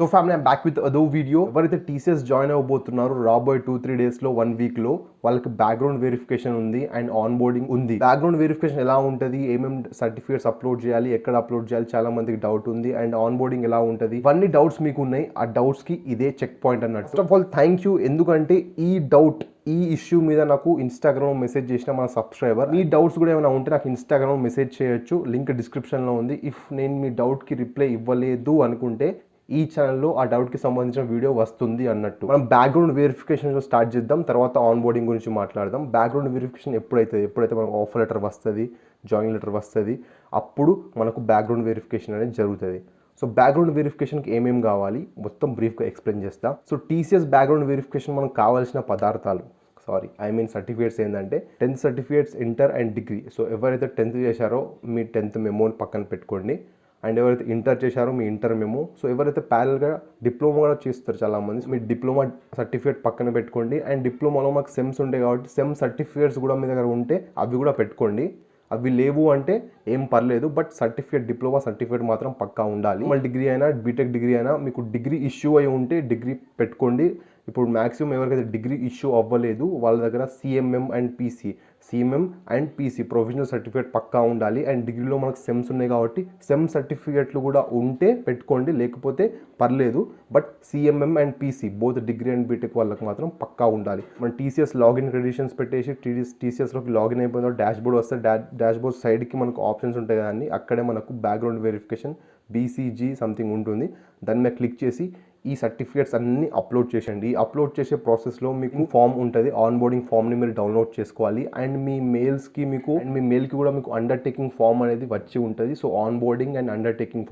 So family I'm back with అదో video. ఎవరైతే TCS join అవ్వబోతున్నారో రాబోయే 2-3 డేస్లో 1 వీక్లో వాళ్ళకి బ్యాక్గ్రౌండ్ వెరిఫికేషన్ ఉంది అండ్ ఆన్ బోర్డింగ్ ఉంది. బ్యాక్గ్రౌండ్ వెరిఫికేషన్ ఎలా ఉంటుంది, ఏమేమి సర్టిఫికేట్స్ అప్లోడ్ చేయాలి, ఎక్కడ అప్లోడ్ చేయాలి, చాలా మందికి డౌట్ ఉంది. అండ్ ఆన్ బోర్డింగ్ ఎలా ఉంటుంది, ఇవన్నీ డౌట్స్ మీకు ఉన్నాయి. ఆ డౌట్స్కి ఇదే చెక్ పాయింట్ అన్నట్టు. First of all thank you, ఎందుకంటే ఈ ఇష్యూ మీద నాకు ఇన్స్టాగ్రామ్ మెసేజ్ చేసిన మన సబ్స్క్రైబర్. మీ డౌట్స్ కూడా ఏమైనా ఉంటే నాకు ఇన్స్టాగ్రామ్ మెసేజ్ చేయొచ్చు, లింక్ డిస్క్రిప్షన్లో ఉంది. ఇఫ్ నేను మీ డౌట్కి రిప్లై ఇవ్వలేదు అనుకుంటే ఈ ఛానల్లో ఆ డౌట్కి సంబంధించిన వీడియో వస్తుంది అన్నట్టు. మనం బ్యాక్గ్రౌండ్ వెరిఫికేషన్ స్టార్ట్ చేద్దాం, తర్వాత ఆన్ బోర్డింగ్ గురించి మాట్లాడదాం. బ్యాక్గ్రౌండ్ వెరిఫికేషన్ ఎప్పుడైతే మనకు ఆఫర్ లెటర్ వస్తుంది, జాయిన్ లెటర్ వస్తుంది, అప్పుడు మనకు బ్యాక్గ్రౌండ్ వెరిఫికేషన్ అనేది జరుగుతుంది. సో బ్యాక్గ్రౌండ్ వెరిఫికేషన్కి ఏమేమి కావాలి మొత్తం బ్రీఫ్గా ఎక్స్ప్లెయిన్ చేస్తా. సో టీసీఎస్ బ్యాక్గ్రౌండ్ వెరిఫికేషన్ మనకు కావాల్సిన పదార్థాలు, సర్టిఫికేట్స్ ఏంటంటే 10th certificates, inter and degree. So ఎవరైతే 10th చేశారో మీ 10th మెమోని పక్కన పెట్టుకోండి. అండ్ ఎవరైతే ఇంటర్ చేశారో మీ ఇంటర్ మెమో. సో ఎవరైతే ప్యారల్గా డిప్లొమా కూడా చేస్తారు చాలామంది, మీ డిప్లొమా సర్టిఫికేట్ పక్కన పెట్టుకోండి. అండ్ డిప్లొమాలో మాకు సెమ్స్ ఉంటాయి కాబట్టి సెమ్ సర్టిఫికేట్స్ కూడా మీ దగ్గర ఉంటే అవి కూడా పెట్టుకోండి. అవి లేవు అంటే ఏం పర్లేదు, బట్ సర్టిఫికేట్, డిప్లొమా సర్టిఫికేట్ మాత్రం పక్కా ఉండాలి. మళ్ళీ డిగ్రీ అయినా బీటెక్ డిగ్రీ అయినా మీకు డిగ్రీ ఇష్యూ అయి ఉంటే డిగ్రీ పెట్టుకోండి. ఇప్పుడు మ్యాక్సిమం ఎవరికైతే డిగ్రీ ఇష్యూ అవ్వలేదు వాళ్ళ దగ్గర CMM and PC provisional certificate పక్కా ఉండాలి. అండ్ డిగ్రీలో మనకు సెమ్స్ ఉన్నాయి కాబట్టి సెమ్ సర్టిఫికేట్లు కూడా ఉంటే పెట్టుకోండి, లేకపోతే పర్లేదు. But CMM and PC both degree and BTech వాళ్ళకి మాత్రం పక్కా ఉండాలి. మనం టీసీఎస్ లాగిన్ క్రెడిషన్స్ పెట్టేసి టీసీఎస్లోకి లాగిన్ అయిపోయిన డాష్ బోర్డ్ వస్తే డాష్ బోర్డ్ సైడ్కి మనకు ఆప్షన్స్ ఉంటాయి కదండి, అక్కడే మనకు బ్యాక్గ్రౌండ్ వెరిఫికేషన్ బీసీజీ సంథింగ్ ఉంటుంది. దాని మీద క్లిక్ చేసి ఈ సర్టిఫికేట్స్ అన్నీ అప్లోడ్ చేసేయండి. అప్లోడ్ చేసే ప్రాసెస్లో మీకు ఫామ్ ఉంటుంది, ఆన్ బోర్డింగ్ ఫామ్ని మీరు డౌన్లోడ్ చేసుకోవాలి. అండ్ మీ మెయిల్కి కూడా మీకు అండర్టేకింగ్ ఫామ్ అనేది వచ్చి ఉంటుంది. So on boarding and undertaking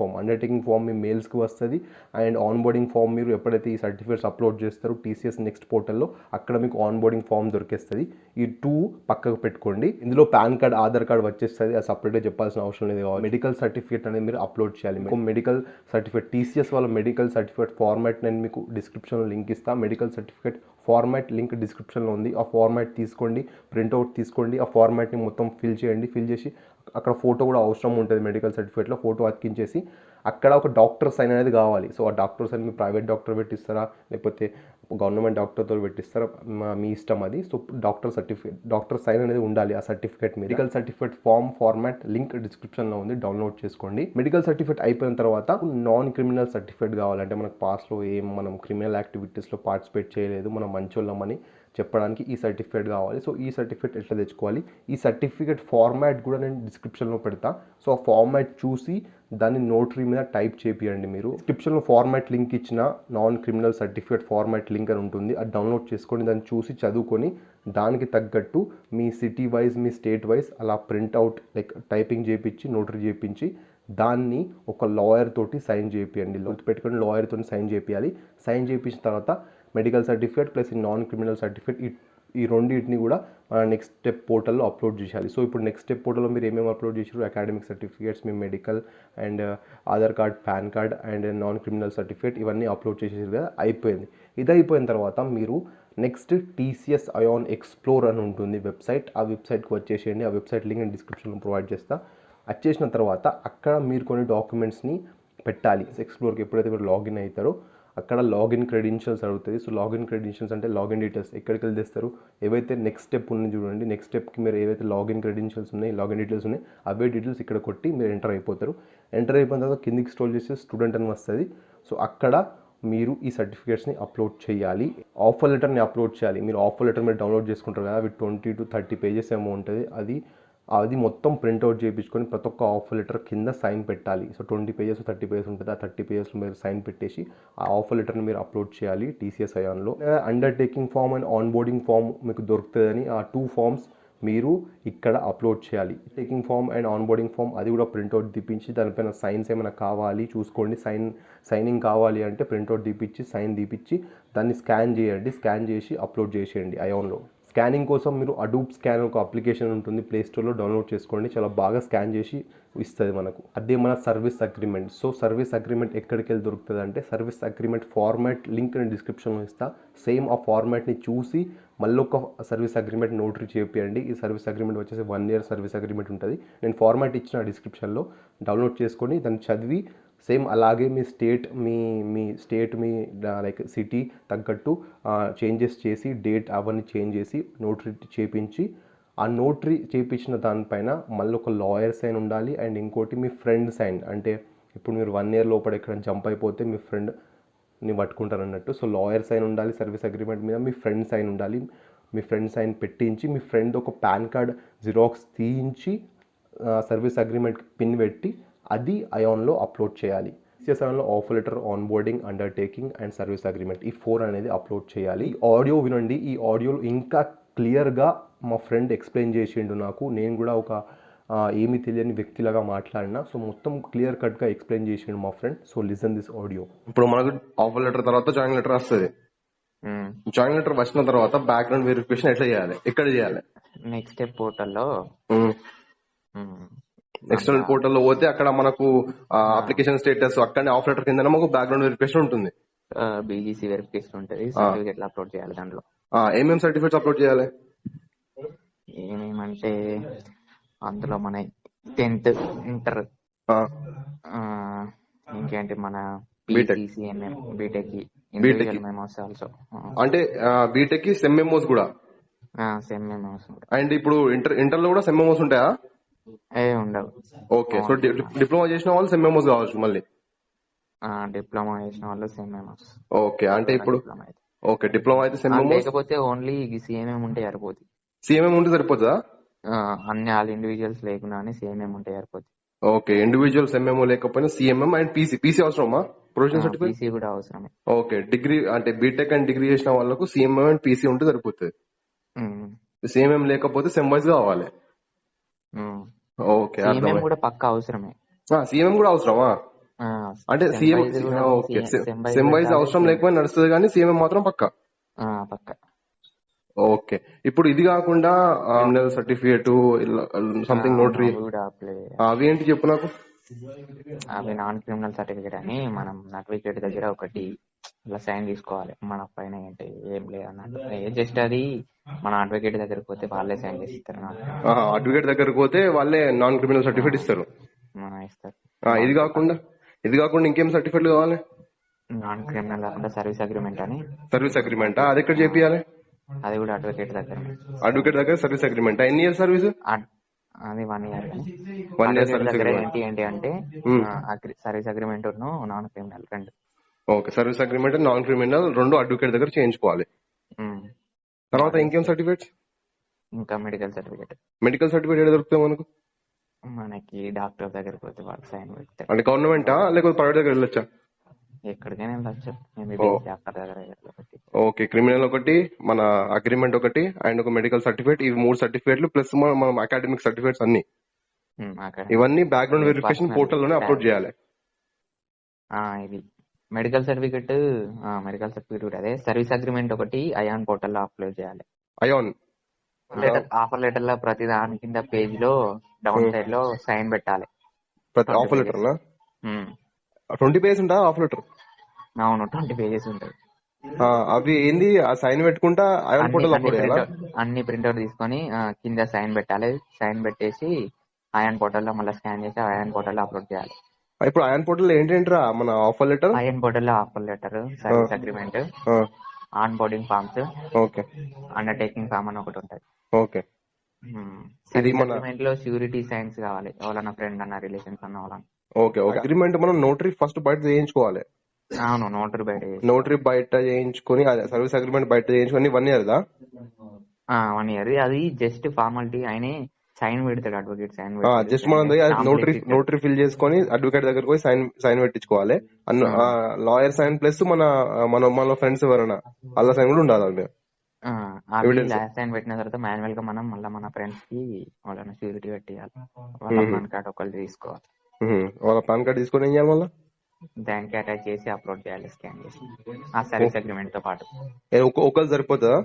form మీ మెయిల్స్కి వస్తుంది. అండ్ ఆన్ బోర్డింగ్ ఫామ్ మీరు ఎప్పుడైతే ఈ సర్టిఫికేట్స్ అప్లోడ్ చేస్తారో టీసీఎస్ నెక్స్ట్ పోర్టల్లో అక్కడ మీకు ఆన్ బోర్డింగ్ ఫామ్ దొరికేస్తుంది. ఈ 2 పక్కకు పెట్టుకోండి. ఇందులో పాన్ కార్డ్, ఆధార్ కార్డ్ వచ్చేస్తుంది, అది సపరేట్గా చెప్పాల్సిన అవసరం లేదు. మెడికల్ సర్టిఫికేట్ అనేది మీరు అప్లోడ్ చేయాలి. మీకు మెడికల్ సర్టిఫికేట్, టీసీఎస్ వాళ్ళ మెడికల్ సర్టిఫికేట్ ఫార్మాట్ నేను మీకు డిస్క్రిప్షన్లో లింక్ ఇస్తాను. మెడికల్ సర్టిఫికేట్ ఫార్మాట్ లింక్ డిస్క్రిప్షన్లో ఉంది. ఆ ఫార్మాట్ తీసుకోండి, ప్రింట్అవుట్ తీసుకోండి. ఆ ఫార్మాట్ని మొత్తం ఫిల్ చేసి అక్కడ ఫోటో కూడా అవసరం ఉంటుంది. మెడికల్ సర్టిఫికేట్లో ఫోటో అతికించేసి అక్కడ ఒక డాక్టర్ సైన్ అనేది కావాలి. సో ఆ డాక్టర్ సైన్ మీ ప్రైవేట్ డాక్టర్ పెట్టిస్తారా లేకపోతే గవర్నమెంట్ డాక్టర్తో పెట్టిస్తారా, మీ ఇష్టం అది. సో డాక్టర్ సైన్ అనేది ఉండాలి ఆ certificate. Medical certificate format link డిస్క్రిప్షన్లో ఉంది, డౌన్లోడ్ చేసుకోండి. మెడికల్ సర్టిఫికేట్ అయిపోయిన తర్వాత నాన్ క్రిమినల్ సర్టిఫికేట్ కావాలంటే మనకు పాస్ట్లో మనం క్రిమినల్ యాక్టివిటీస్లో పార్టిసిపేట్ చేయలేదు, మనం మంచోళ్ళమని చెప్పడానికి ఈ సర్టిఫికేట్ కావాలి. సో ఈ సర్టిఫికేట్ ఎట్లా తెచ్చుకోవాలి, ఈ సర్టిఫికేట్ ఫార్మాట్ కూడా నేను డిస్క్రిప్షన్లో పెడతా. సో ఆ ఫార్మాట్ చూసి దాన్ని నోటరీ మీద టైప్ చేపియండి. మీరు డిస్క్రిప్షన్లో ఫార్మాట్ లింక్ ఇచ్చిన non criminal certificate format link అని ఉంటుంది, అది డౌన్లోడ్ చేసుకొని దాన్ని చూసి చదువుకొని దానికి తగ్గట్టు మీ సిటీ వైజ్, మీ స్టేట్ వైజ్ అలా ప్రింట్అవుట్ టైపింగ్ చేయించి నోటరీ చేయించి దాన్ని ఒక లాయర్ తోటి సైన్ చేపియండి. పెట్టుకొని లాయర్ తోటి సైన్ చేపియాలి. సైన్ చేయించిన తర్వాత మెడికల్ సర్టిఫికేట్ ప్లస్ ఈ నాన్ క్రిమినల్ సర్టిఫికేట్ ఈ రెండింటిని కూడా మన నెక్స్ట్ స్టెప్ పోర్టల్లో అప్లోడ్ చేయాలి. సో ఇప్పుడు నెక్స్ట్ స్టెప్ పోర్టల్లో మీరు ఏమేమి అప్లోడ్ చేశారు, academic certificates, me medical and Aadhaar card, pan card and non criminal certificate ఇవన్నీ అప్లోడ్ చేసేసారు కదా, అయిపోయింది. ఇది అయిపోయిన తర్వాత మీరు నెక్స్ట్ టీసీఎస్ అయాన్ ఎక్స్ప్లోర్ అని ఉంటుంది వెబ్సైట్, ఆ వెబ్సైట్కి వచ్చేసేయండి. ఆ వెబ్సైట్ లింక్ నేను డిస్క్రిప్షన్లో ప్రొవైడ్ చేస్తా. వచ్చేసిన తర్వాత అక్కడ మీరు కొన్ని డాక్యుమెంట్స్ని పెట్టాలి. ఎక్స్ప్లోర్కి ఎప్పుడైతే మీరు లాగిన్ అవుతారో అక్కడ లాగిన్ క్రెడెన్షియల్స్ అడుగుతుంది. సో లాగిన్ క్రెడెన్షియల్స్ అంటే లాగిన్ డీటెయిల్స్ ఎక్కడికి వెళ్ళి తెస్తారు, ఏవైతే నెక్స్ట్ స్టెప్ ఉంది చూడండి, నెక్స్ట్ స్టెప్కి మీరు ఏవైతే లాగిన్ క్రెడెన్షియల్స్ ఉన్నాయి, లాగిన్ డీటెయిల్స్ ఉన్నాయి, అవే డీటెయిల్స్ ఇక్కడ కొట్టి మీరు ఎంటర్ అయిపోతారు. ఎంటర్ అయిపోయిన తర్వాత కిందికి స్క్రోల్ చేసి స్టూడెంట్ అని వస్తుంది. సో అక్కడ మీరు ఈ సర్టిఫికేట్స్ని అప్లోడ్ చేయాలి. ఆఫర్ లెటర్ని అప్లోడ్ చేయాలి. మీరు ఆఫర్ లెటర్ మీరు డౌన్లోడ్ చేసుకుంటారు కదా, అవి 20 to 30 పేజెస్ ఏమో ఉంటుంది. అది మొత్తం ప్రింట్అవుట్ చేయించుకొని ప్రతి ఒక్క ఆఫర్ లెటర్ కింద సైన్ పెట్టాలి. సో 20 పేజెస్ 30 పేజెస్ ఉంటుంది. ఆ 30 పేజెస్లో మీరు సైన్ పెట్టేసి ఆ ఆఫర్ లెటర్ని మీరు అప్లోడ్ చేయాలి టీసీఎస్ అయాన్లో. Undertaking form and on boarding form మీకు దొరుకుతుందని ఆ 2 ఫామ్స్ మీరు ఇక్కడ అప్లోడ్ చేయాలి. Taking form and on boarding form అది కూడా ప్రింట్అవుట్ తీపించి దానిపైన సైన్స్ ఏమైనా కావాలి చూసుకోండి. సైనింగ్ కావాలి అంటే ప్రింట్అవుట్ తీపించి సైన్ తీపించి దాన్ని స్కాన్ చేయండి. స్కాన్ చేసి అప్లోడ్ చేసేయండి అయాన్లో. స్కానింగ్ కోసం మీరు అడూబ్ స్కాన్ ఒక అప్లికేషన్ ఉంటుంది, ప్లే స్టోర్లో డౌన్లోడ్ చేసుకోండి. చాలా బాగా స్కాన్ చేసి ఇస్తుంది మనకు. అదే మన service agreement. So service agreement ఎక్కడికి వెళ్ళి దొరుకుతుంది అంటే సర్వీస్ అగ్రిమెంట్ ఫార్మాట్ లింక్ నేను డిస్క్రిప్షన్లో ఇస్తా. సేమ్ ఆ ఫార్మాట్ని చూసి మళ్ళీ ఒక సర్వీస్ అగ్రిమెంట్ నోటరీ చేపియండి. ఈ సర్వీస్ అగ్రిమెంట్ వచ్చేసి 1 year సర్వీస్ అగ్రిమెంట్ ఉంటుంది. నేను ఫార్మాట్ ఇచ్చిన డిస్క్రిప్షన్లో డౌన్లోడ్ చేసుకొని దాన్ని చదివి సేమ్ అలాగే మీ స్టేట్ మీ లైక్ సిటీ తగ్గట్టు చేంజెస్ చేసి డేట్ అవన్నీ చేంజ్ చేసి నోటరీ చేపించి ఆ నోటరీ చేపించిన దానిపైన మళ్ళీ ఒక లాయర్ సైన్ ఉండాలి. అండ్ ఇంకోటి మీ ఫ్రెండ్ సైన్. అంటే ఇప్పుడు మీరు 1 year లోపల ఎక్కడ జంప్ అయిపోతే మీ ఫ్రెండ్ని పట్టుకుంటారు అన్నట్టు. సో లాయర్ సైన్ ఉండాలి సర్వీస్ అగ్రిమెంట్ మీద, మీ ఫ్రెండ్ సైన్ ఉండాలి. మీ ఫ్రెండ్ సైన్ పెట్టించి మీ ఫ్రెండ్ ఒక పాన్ కార్డ్ జిరాక్స్ తీయించి సర్వీస్ అగ్రిమెంట్కి పిన్ పెట్టి అది అయాన్లో అప్లోడ్ చేయాలి. CSIలో offer letter, onboarding, undertaking and service agreement ఈ 4 అనేది అప్లోడ్ చేయాలి. ఈ ఆడియో వినండి. ఈ ఆడియోలో ఇంకా క్లియర్గా మా ఫ్రెండ్ ఎక్స్ప్లెయిన్ చేసిండు నాకు. నేను కూడా ఒక ఏమీ తెలియని వ్యక్తిలాగా మాట్లాడినా. సో మొత్తం క్లియర్ కట్గా ఎక్స్ప్లెయిన్ చేసిండు మా friend. So listen this audio. ఇప్పుడు మనకు ఆఫర్ లెటర్ తర్వాత జాయిన్ లెటర్ వస్తుంది. జాయిన్ లెటర్ వచ్చిన తర్వాత బ్యాక్గ్రౌండ్ వెరిఫికేషన్ ఎట్లా చేయాలి, ఎక్కడ చేయాలి? నెక్స్ట్ స్టెప్ పోర్టల్లో ఎక్స్టర్నల్ పోర్టల్లో పోతే అక్కడ మనకు అప్లికేషన్ స్టేటస్ అక్కడనే ఆఫర్ లెటర్ కింద మనకు బ్యాక్గ్రౌండ్ వెరిఫికేషన్ ఉంటుంది. బీజీసీ వెరిఫికేషన్ ఉంటుంది. సర్టిఫికేట్లు అప్లోడ్ చేయాలి. దాంట్లో ఏమేమి సర్టిఫికేట్స్ అప్లోడ్ చేయాలి? ఏమేమంటే అందులో మన 10th, ఇంటర్, ఇంకేంటి మన CMM, BTech individual memos also. అంటే బీటెక్ కి సెమ్ మెమోస్ కూడా. సెమ్ మెమోస్ అండ్ ఇప్పుడు ఇంటర్ లో కూడా సెమ్ మెమోస్ ఉంటాయా? ఉండవు. ఓకే. సో డిప్లొమా చేసిన వాళ్ళు సెమ్ మెమోస్ కావచ్చు మళ్ళీ. డిప్లొమా చేసిన వాళ్ళు సెమ్ మెమోస్. ఓకే. అంటే ఇప్పుడు ఓకే డిప్లొమా అయితే సెమ్ మెమోస్, లేకపోతే ఓన్లీ సిఎంఎం ఉంటే సరిపోతుంది. సిఎంఎం ఉంటే సరిపోతుందా? అన్ని ఆల్ ఇండివిజువల్స్ లేకుండా సిఎంఎం ఉంటే సరిపోతుంది. ఓకే. ఇండివిజువల్ ఎంఎంఓ లేకపోయినా సిఎంఎం అండ్ పీసీ అవసరమా? ప్రొఫెషనల్ సర్టిఫికేట్ పీసీ కూడా అవసరమే. ఓకే. డిగ్రీ అంటే బీటెక్ అండ్ డిగ్రీ చేసిన వాళ్ళకు సిఎంఎం అండ్ పీసీ ఉంటే సరిపోతుంది. సిఎంఎం లేకపోతే సెమ్ వైజ్ కావాలి. ఓకే. సిఎంఎం కూడా పక్కా అవసరమే. సిఎంఎం కూడా అవసరమా? అంటే సిఎం ఓకే సెమ్ వైజ్ అవసరం లేకపోయినా నడుస్తుంది కానీ సిఎంఎం మాత్రం పక్కా. ఓకే. ఇప్పుడు ఇది కాకుండా క్రిమినల్ సర్టిఫికేట్, సంథింగ్ నోటరీ, అవి ఏంటి చెప్పు నాకు. అవి నాన్ క్రిమినల్ సర్టిఫికేట్ అని మనం అడ్వకేట్ దగ్గర ఒకటి ఇలా సైన్ తీసుకోవాలి. మన పైన ఏంటి ఏం లేదన్నట్టు. జస్ట్ అది మన అడ్వకేట్ దగ్గరకు పోతే వాళ్ళే సైన్ చేసి ఇస్తారు. అడ్వకేట్ దగ్గరకు పోతే వాళ్ళే నాన్ క్రిమినల్ సర్టిఫికేట్ ఇస్తారు. ఇది కాకుండా ఇంకేం సర్టిఫికేట్ కావాలి? నాన్ క్రిమినల్ కాకుండా సర్వీస్ అగ్రిమెంట్ అని. సర్వీస్ అగ్రిమెంట్ అది ఎక్కడ చేపియాలి? అది కూడా అడ్వకేట్ దగ్గర. అడ్వకేట్ దగ్గర సర్వీస్ అగ్రిమెంట్. ఎన్ని ఇయర్స్ సర్వీస్? అది 1 year. 1 year service agreement. ఏంటి అంటే సర్వీస్ అగ్రిమెంట్ నాన్ క్రిమినల్ రెండు. Okay. Service agreement, non criminal రెండు అడ్వకేట్ దగ్గర చేయించుకోవాలి. తర్వాత ఇంకేం సర్టిఫికేట్స్? ఇంకా మెడికల్ సర్టిఫికేట్. మెడికల్ సర్టిఫికేట్ ఎక్కడ దొరుకుతాయి మనకు? మనకి డాక్టర్ దగ్గరకు పోతే వాళ్ళు సైన్ పెడతారు. అంటే గవర్నమెంటా లేకపోతే ప్రైవేట్ దగ్గర వెళ్ళొచ్చా? ఎక్కడికైనా వెళ్ళొచ్చు. డాక్టర్ దగ్గర. ఓకే. క్రిమినల్ ఒకటి, మన అగ్రిమెంట్ ఒకటి, అండ్ ఒక మెడికల్ సర్టిఫికేట్. ఇవి 3 సర్టిఫికేట్లు ప్లస్ మనం అకాడమిక్ సర్టిఫికేట్స్ అన్ని. ఇవన్నీ బ్యాక్గ్రౌండ్ వెరిఫికేషన్ పోర్టల్ లోనే అప్లోడ్ చేయాలి. ఇది మెడికల్ సర్టిఫికేట్ అదే. సర్వీస్ అగ్రిమెంట్ ఒకటి అయాన్ పోర్టల్ లో అప్లోడ్ చేయాలి. అయాన్ ఆఫర్ లెటర్ లో ప్రతి దాని కింద పేజ్ లో డౌన్ సైడ్ లో సైన్ పెట్టాలి. ప్రతి ఆఫర్ లెటర్ లో 20 pages ఉంటా ఆఫర్ లెటర్? అవును, 20 pages ఉంటాయి. అవి ఏంది? ఆ సైన్ పెట్టుకుంటా అయాన్ పోర్టల్ అప్లోడ్ చేయాలా? అన్ని ప్రింట్అవుట్ తీసుకొని కింద సైన్ పెట్టాలి. సైన్ పెట్టేసి అయాన్ పోర్టల్ లో మళ్ళీ స్కాన్ చేసి అయాన్ పోర్టల్ లో అప్లోడ్ చేయాలి. ఇప్పుడు అయాన్ పోర్టల్ ఏంటంటారా? మన ఆఫర్ లెటర్, అయాన్ పోర్టల్ లో offer letter, service agreement, onboarding forms, okay, undertaking form అని ఒకటి ఉంటుంది. ఓకే. సర్వీస్ అగ్రిమెంట్ లో ష్యూరిటీ సైన్స్ కావాలి. ఎవరన్నా ఫ్రెండ్ అన్న రిలేషన్స్ అన్న వాళ్ళని. ఓకే. ఓకే. అగ్రిమెంట్ మనం నోటరీ ఫస్ట్ బయట చేయించుకోవాలి. అవును, నోటరీ బయట చేయించుకొని సర్వీస్ అగ్రిమెంట్ బయట చేయించుకొని 1 year దా? 1 year. అది జస్ట్ ఫార్మాలిటీ. ఆయన సైన్ పెడతాడు, అడ్వకేట్ సైన్. జస్ట్ మనం నోటరీ ఫిల్ చేసుకొని అడ్వకేట్ దగ్గరకు పోయి సైన్ పెట్టించుకోవాలి. లాయర్ సైన్ ప్లస్ మన ఫ్రెండ్స్ ఎవరైనా వాళ్ళ సైన్ కూడా ఉండాలి. సైన్ పెట్టిన తర్వాత మాన్యువల్ గా మనం మళ్ళీ మన ఫ్రెండ్స్ కి వాళ్ళని షూరిటీ పెట్టియాలి. వాళ్ళ పాన్ కార్డ్ ఒకళ్ళు తీసుకోవాలి. వాళ్ళ పాన్ కార్డ్ తీసుకొని ఏం చేయాలి? మళ్ళీ దానికి అటాచ్ చేసి అప్లోడ్ చేయాలి, స్కాన్ చేసి. ఆ సర్వీస్ అగ్రిమెంట్ తో పాటు. ఒకళ్ళు సరిపోతుందా?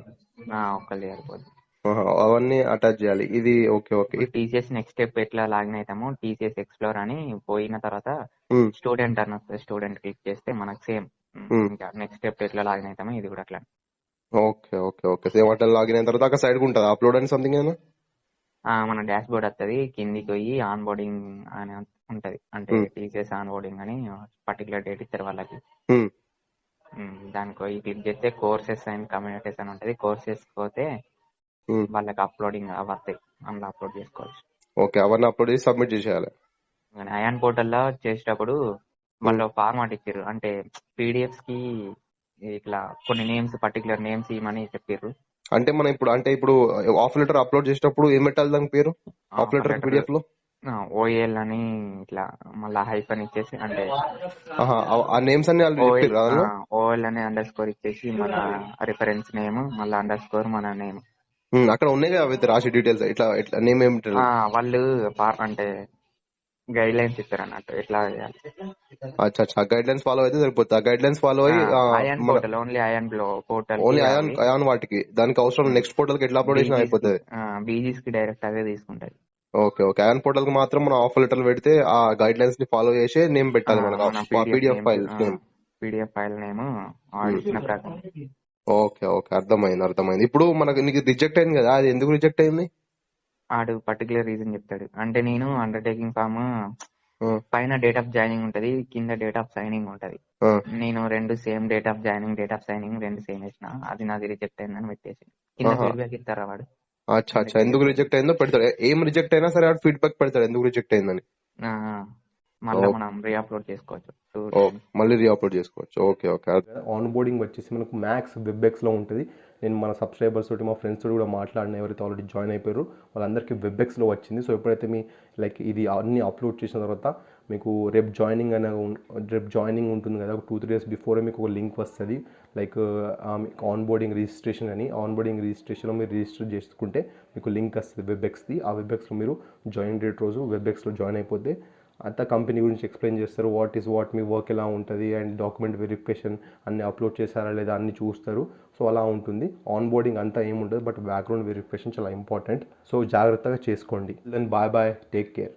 ఒకళ్ళు సరిపోతుంది. అవన్నీ అటాచ్ చేయాలి. ఇది okay. Okay. TCS next step ఎట్లా లాగిన్ అవుతాము, టీసీఎస్ ఎక్స్ప్లోర్ అని పోయిన తర్వాత స్టూడెంట్ అని వస్తుంది. స్టూడెంట్ క్లిక్ చేస్తే మనకు సేమ్ ఇంకా నెక్స్ట్ స్టెప్ ఎట్లా లాగిన్ అవుతామో ఇది కూడా అట్లా. ఓకే. ఓకే. ఓకే. సేమ్ అట్లా లాగిన్ అయిన తర్వాత అక్కడ సైడ్ ఉంటుంది అప్లోడ్ అని సంథింగ్ ఏనా? మన డాష్ బోర్డ్ వస్తుంది. కిందికి పోయి ఆన్ బోర్డింగ్ అని ఉంటది. అంటే టీసీఎస్ ఆన్ బోర్డింగ్ అని పర్టికులర్ డేట్ ఇస్తారు వాళ్ళకి. దానికి పోయి క్లిక్ చేస్తే కోర్సెస్ అండ్ కమ్యూనిటీస్ అని ఉంటది. కోర్సెస్ పోతే వాళ్ళకి అప్లోడింగ్ అవ్వతాయి, అందులో అప్లోడ్ చేసుకోవచ్చు. ఓకే, అవన్నీ అప్లోడ్ చేసి సబ్మిట్ చేసేయాలి. అయాన్ పోర్టల్లో చేసేటప్పుడు వాళ్ళు ఫార్మాట్ ఇచ్చారు. అంటే పీడిఎఫ్స్ కి ఇట్లా కొన్ని నేమ్స్, పర్టికులర్ నేమ్స్ ఇవ్వమని చెప్పారు. అంటే మనం ఇప్పుడు ఆఫ్ లెటర్ అప్లోడ్ చేసేటప్పుడు ఏం పెట్టాలి దాని పేరు ఆఫ్ లెటర్ పీడిఎఫ్ లో? ఓఎల్ అని ఇట్లా మళ్ళా హైఫన్ ఇచ్చేసి, అంటే ఆ నేమ్స్ అన్ని వాళ్ళు చెప్పారు. ఓఎల్ అనే అండర్ స్కోర్ ఇచ్చేసి మన రిఫరెన్స్ నేమ్ మళ్ళీ అండర్ స్కోర్ మన నేమ్ అక్కడ ఉన్నాయి కదా అవి రాసి డీటెయిల్స్ ఇట్లా ఇట్లా నేమ్ ఏమి వాళ్ళు అంటే గైడ్ లైన్స్ ఇస్తారు అన్నట్టు ఎట్లా చేయాలి. అచ్చా, గైడ్ లైన్స్ ఫాలో అయితే సరిపోతుంది. ఆ గైడ్ లైన్స్ ఫాలో అయ్యి ion portal, only ion portal, only ion వాటికి దానికి అవసరం నెక్స్ట్ పోర్టల్ కి ఎట్లా అప్లోడ్ చేసినా అయిపోతుంది. బీజీస్ కి డైరెక్ట్ అవే తీసుకుంటాయి. ఓకే, అయాన్ పోర్టల్ కి మాత్రం మనం ఆఫర్ లెటర్ పెడితే ఆ గైడ్ లైన్స్ ని ఫాలో చేసి నేమ్ పెట్టాలి మనకు పీడిఎఫ్ ఫైల్ నేమ్ ఇచ్చిన ప్రకారం. ఓకే, అర్థమైంది. ఇప్పుడు నీకు రిజెక్ట్ అయింది కదా, అది ఎందుకు రిజెక్ట్ అయింది? ఆడు పర్టికులర్ రీజన్ చెప్తాడు. అంటే నేను అండర్టేకింగ్ ఫామ్ పైన డేట్ ఆఫ్ జాయినింగ్ ఉంటది, కింద డేట్ ఆఫ్ సైనింగ్ ఉంటది. నేను రెండు same date of joining, date of signing రెండు సేమ్ వేసిన, అది నాది రిజెక్ట్ అయిందని పెట్టేసి కింద ఫీడ్బ్యాక్ ఇస్తారా వాడు. అచ్చా, ఎందుకు రిజెక్ట్ అయిందో పెడతాడు. ఏం రిజెక్ట్ అయినా సరే ఫీడ్బ్యాక్ పెడతాడు ఎందుకు రిజెక్ట్ అయిందని. మళ్ళీ మనం రీఅప్లోడ్ చేసుకోవచ్చు, మళ్ళీ రీఅప్లోడ్ చేసుకోవచ్చు. ఓకే. ఆన్ బోర్డింగ్ వచ్చేసి మనకు మ్యాక్స్ వెబ్ఎక్స్ లో ఉంటుంది. నేను మన సబ్స్క్రైబర్స్ తోటి, మా ఫ్రెండ్స్ తోటి కూడా మాట్లాడిన, ఎవరైతే ఆల్రెడీ జాయిన్ అయిపోయారో వాళ్ళందరికీ వెబ్ఎక్స్ లో వచ్చింది. సో ఎప్పుడైతే మీ ఇది అన్ని అప్లోడ్ చేసిన తర్వాత మీకు రేపు జాయినింగ్ ఉంటుంది కదా, 2-3 days బిఫోరే మీకు ఒక లింక్ వస్తుంది. ఆన్ బోర్డింగ్ రిజిస్ట్రేషన్ అని. ఆన్ బోర్డింగ్ రిజిస్ట్రేషన్లో మీరు రిజిస్టర్ చేసుకుంటే మీకు లింక్ వస్తుంది వెబ్ఎక్స్ది. ఆ వెబ్ఎక్స్లో మీరు జాయిన్ డేట్ రోజు వెబ్ఎక్స్లో జాయిన్ అయిపోతే అంతా కంపెనీ గురించి ఎక్స్ప్లెయిన్ చేస్తారు. వాట్ మీ వర్క్ ఎలా ఉంటుంది అండ్ డాక్యుమెంట్ వెరిఫికేషన్ అన్ని అప్లోడ్ చేశారా లేదా అన్ని చూస్తారు. సో అలా ఉంటుంది. ఆన్ బోర్డింగ్ అంతా ఏముంటుంది, బట్ బ్యాక్గ్రౌండ్ వెరిఫికేషన్ చాలా ఇంపార్టెంట్. సో జాగ్రత్తగా చేసుకోండి. Then bye, take care.